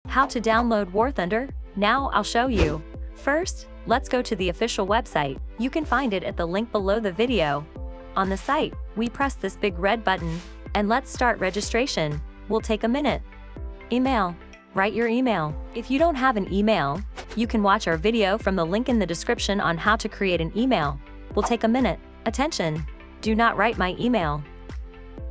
How to download WarThunder? Now I'll show you. First, let's go to the official website. You can find it at the link below the video. On the site, we press this big red button, and let's start registration. Will take a minute. Email. Write your email. If you don't have an email, you can watch our video from the link in the description on how to create an email. Will take a minute. Attention! Do not write my email.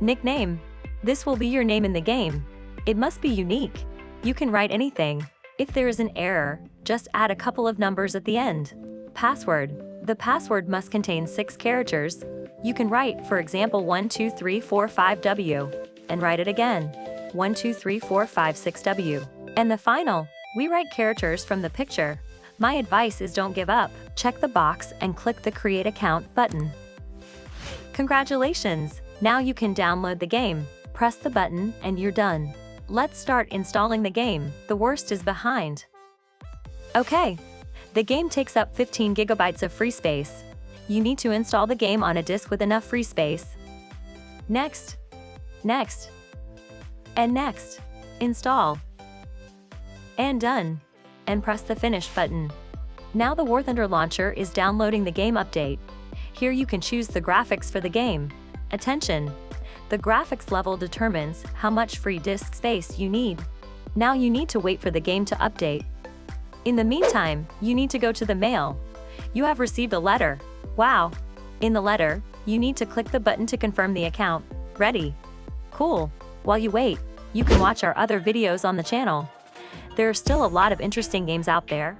Nickname. This will be your name in the game. It must be unique. You can write anything. If there is an error, just add a couple of numbers at the end. Password. The password must contain 6 characters. You can write, for example, 12345W, and write it again. 12345 And the final, we write characters from the picture. My advice is don't give up. Check the box and click the Create Account button. Congratulations! Now you can download the game. Press the button and you're done. Let's start installing the game. The worst is behind. Okay. The game takes up 15 gigabytes of free space. You need to install the game on a disk with enough free space. Next. Next. And next. Install. And done. And press the Finish button. Now the WarThunder launcher is downloading the game update. Here you can choose the graphics for the game. Attention! The graphics level determines how much free disk space you need. Now you need to wait for the game to update. In the meantime, you need to go to the mail. You have received a letter. Wow! In the letter, you need to click the button to confirm the account. Ready? Cool! While you wait, you can watch our other videos on the channel. There are still a lot of interesting games out there.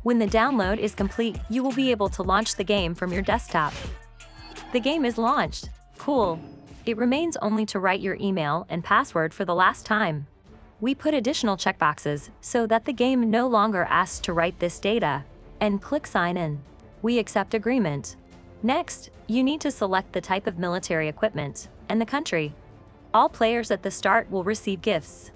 When the download is complete, you will be able to launch the game from your desktop. The game is launched. Cool. It remains only to write your email and password for the last time. We put additional checkboxes so that the game no longer asks to write this data. And click Sign In. We accept agreement. Next, you need to select the type of military equipment and the country. All players at the start will receive gifts.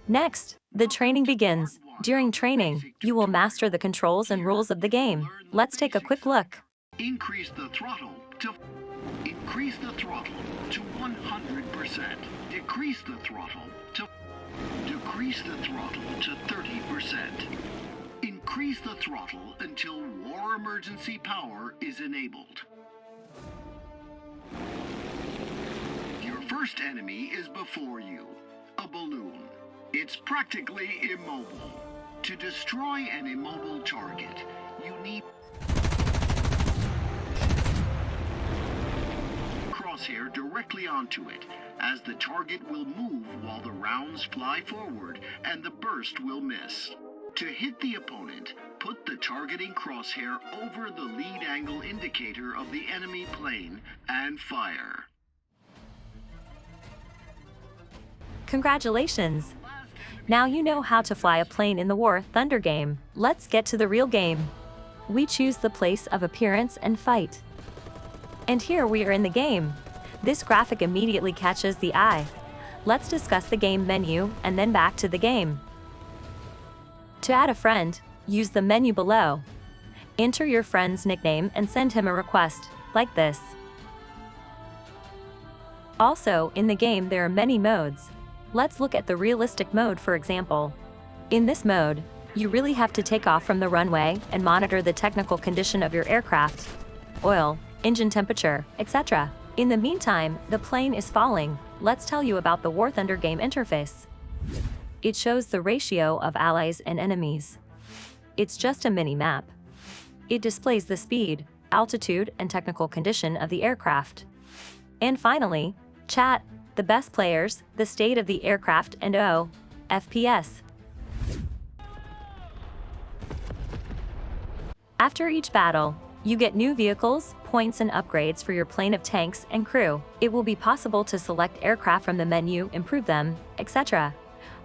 Next, the training begins. During training, you will master the controls and rules of the game. Let's take a quick look. Increase the throttle to 100%. Decrease the throttle to 30%. Increase the throttle until war emergency power is enabled. Your first enemy is before you, a balloon. It's practically immobile. To destroy an immobile target, you need crosshair directly onto it, as the target will move while the rounds fly forward and the burst will miss. To hit the opponent, put the targeting crosshair over the lead angle indicator of the enemy plane and fire. Congratulations! Now you know how to fly a plane in the WarThunder game. Let's get to the real game. We choose the place of appearance and fight. And here we are in the game. This graphic immediately catches the eye. Let's discuss the game menu and then back to the game. To add a friend, use the menu below. Enter your friend's nickname and send him a request, like this. Also, in the game there are many modes. Let's look at the realistic mode, for example. In this mode, you really have to take off from the runway and monitor the technical condition of your aircraft, oil, engine temperature, etc. In the meantime, the plane is falling. Let's tell you about the WarThunder game interface. It shows the ratio of allies and enemies. It's just a mini-map. It displays the speed, altitude, and technical condition of the aircraft. And finally, chat, the best players, the state of the aircraft, and FPS. After each battle, you get new vehicles, points, and upgrades for your plane of tanks and crew. It will be possible to select aircraft from the menu, improve them, etc.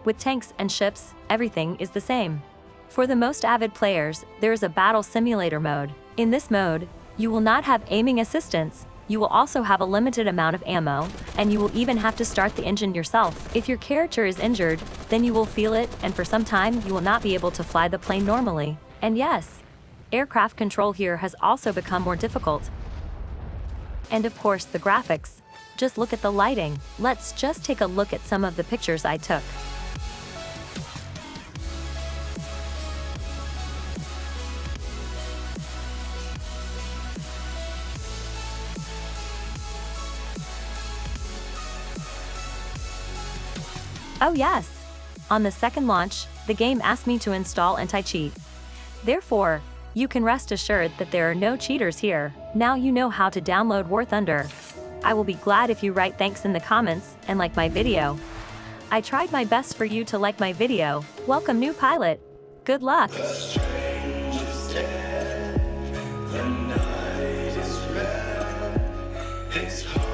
With tanks and ships, everything is the same. For the most avid players, there is a battle simulator mode. In this mode, you will not have aiming assistance. You will also have a limited amount of ammo, and you will even have to start the engine yourself. If your character is injured, then you will feel it, and for some time you will not be able to fly the plane normally. And yes, aircraft control here has also become more difficult. And of course the graphics. Just look at the lighting. Let's just take a look at some of the pictures I took. Oh yes! On the second launch, the game asked me to install anti-cheat. Therefore, you can rest assured that there are no cheaters here. Now you know how to download WarThunder. I will be glad if you write thanks in the comments and like my video. I tried my best for you to like my video. Welcome new pilot. Good luck. The strange is dead, the night is red, it's hard.